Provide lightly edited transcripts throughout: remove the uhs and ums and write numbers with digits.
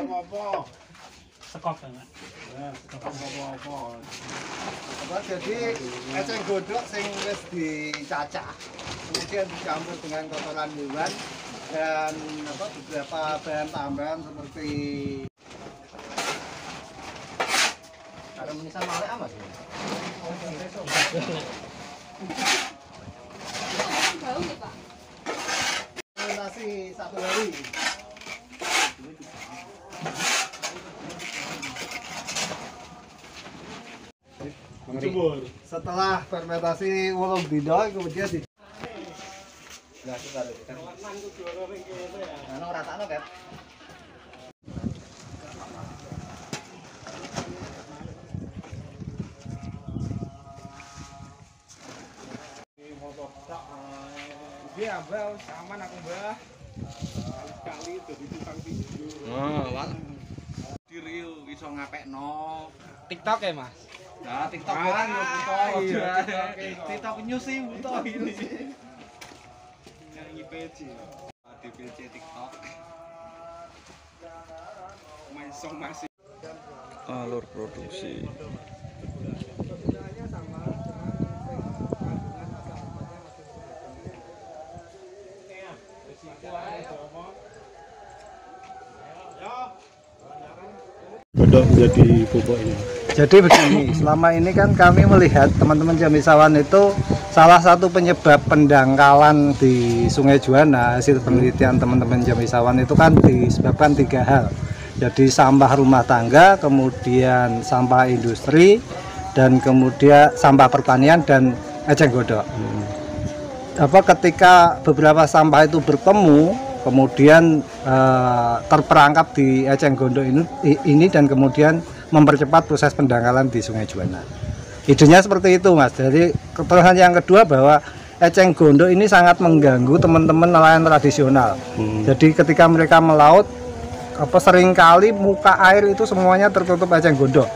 apa-apa. Sekop banget. Apa jadi eceng godok sing wis dicacah. Kemudian dicampur dengan kotoran hewan dan apa beberapa bahan tambahan seperti Ada menisan malek amat. Bau nih, Pak. fermentasi 1 hari. Setelah fermentasi 8 dina kemudian di Iya, Mbak, aman aku, Mbak. Kali jadi tukang video. Oh, wah. Diril iso ngapekno. TikTok ya, Mas? Nah, TikTok kan yo butuh. TikTok news sih butuh ini. Nyanyi PC. Di PC TikTok. Main song masih. Alur produksi. Godok menjadi pupuk ini. Jadi begini, selama ini kan kami melihat teman-teman Jambisawan itu salah satu penyebab pendangkalan di Sungai Juwana. Hasil penelitian teman-teman Jambisawan itu kan disebabkan 3 hal. Jadi sampah rumah tangga, kemudian sampah industri, dan kemudian sampah pertanian dan eceng godok. Ketika beberapa sampah itu bertemu, kemudian terperangkap di eceng gondok ini dan kemudian mempercepat proses pendangkalan di Sungai Juwana. Idenya seperti itu, Mas. Jadi keterangan yang kedua bahwa eceng gondok ini sangat mengganggu teman-teman nelayan tradisional. Jadi ketika mereka melaut, seringkali muka air itu semuanya tertutup eceng gondok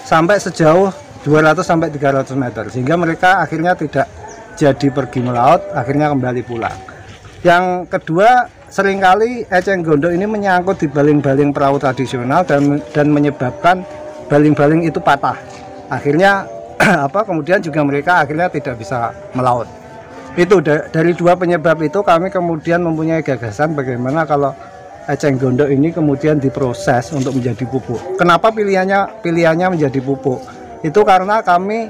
sampai sejauh 200 sampai 300 meter, sehingga mereka akhirnya tidak jadi pergi melaut, akhirnya kembali pulang. Yang kedua, seringkali eceng gondok ini menyangkut di baling-baling perahu tradisional dan menyebabkan baling-baling itu patah. Akhirnya kemudian juga mereka akhirnya tidak bisa melaut. Itu dari 2 penyebab itu kami kemudian mempunyai gagasan bagaimana kalau eceng gondok ini kemudian diproses untuk menjadi pupuk. Kenapa pilihannya menjadi pupuk? Itu karena kami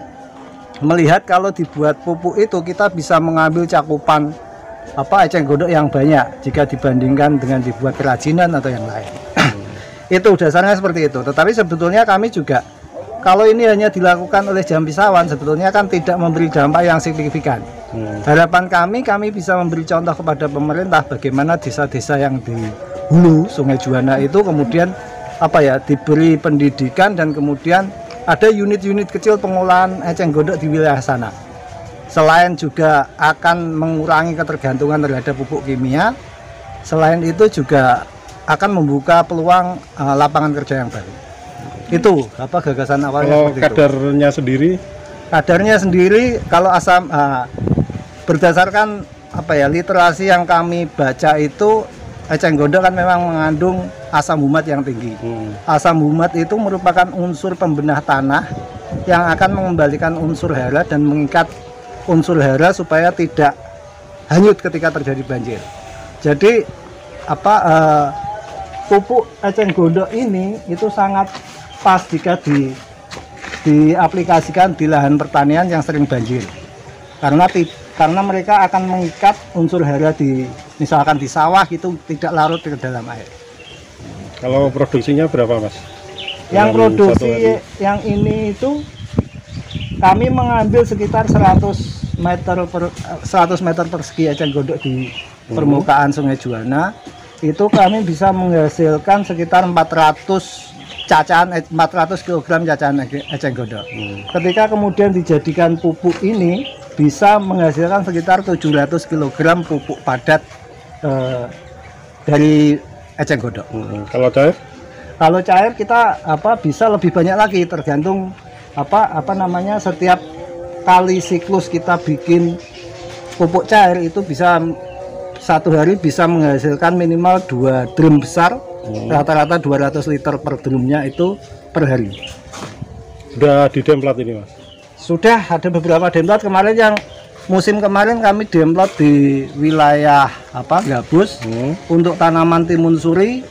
melihat kalau dibuat pupuk itu kita bisa mengambil cakupan eceng gondok yang banyak jika dibandingkan dengan dibuat kerajinan atau yang lain. Itu dasarnya seperti itu. Tetapi sebetulnya kami juga, kalau ini hanya dilakukan oleh Jambisawan, sebetulnya kan tidak memberi dampak yang signifikan. Harapan kami bisa memberi contoh kepada pemerintah bagaimana desa-desa yang di hulu Sungai Juwana itu kemudian diberi pendidikan dan kemudian ada unit-unit kecil pengolahan eceng gondok di wilayah sana. Selain juga akan mengurangi ketergantungan terhadap pupuk kimia, selain itu juga akan membuka peluang lapangan kerja yang baru. Itu gagasan awalnya. Kalau kadarnya sendiri? Kadarnya sendiri kalau asam berdasarkan literasi yang kami baca itu eceng gondok kan memang mengandung asam humat yang tinggi. Asam humat itu merupakan unsur pembenah tanah yang akan mengembalikan unsur hara dan mengikat unsur hara supaya tidak hanyut ketika terjadi banjir. Jadi pupuk eceng gondok ini itu sangat pas jika diaplikasikan di lahan pertanian yang sering banjir. Karena mereka akan mengikat unsur hara misalkan di sawah itu tidak larut ke dalam air. Kalau produksinya berapa, Mas? Yang produksi yang ini itu kami mengambil sekitar 100 meter persegi eceng gondok di permukaan Sungai Juwana. Itu kami bisa menghasilkan sekitar 400 kg cacahan eceng gondok. Ketika kemudian dijadikan pupuk ini bisa menghasilkan sekitar 700 kg pupuk padat dari eceng gondok. Kalau cair? Kalau cair kita bisa lebih banyak lagi, tergantung setiap kali siklus kita bikin pupuk cair itu bisa 1 hari bisa menghasilkan minimal 2 drum besar Rata-rata 200 liter per drumnya itu per hari. Udah di demplat ini mas? Sudah ada beberapa demplot kemarin, yang musim kemarin kami demplot di wilayah Gabus. Untuk tanaman timun suri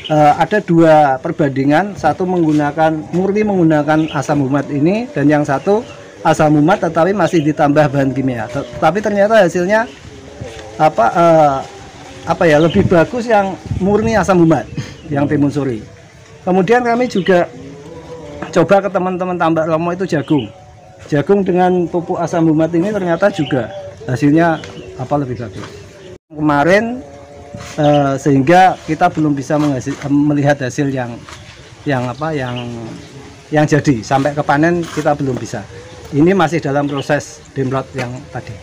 ada 2 perbandingan, satu murni menggunakan asam humat ini, dan yang satu asam humat tetapi masih ditambah bahan kimia. Tapi ternyata hasilnya lebih bagus yang murni asam humat, yang timun suri. Kemudian kami juga coba ke teman-teman tambak Romo itu jagung dengan pupuk asam humat ini, ternyata juga hasilnya lebih bagus kemarin, sehingga kita belum bisa melihat hasil yang jadi sampai ke panen, kita belum bisa. Ini masih dalam proses demplot yang tadi.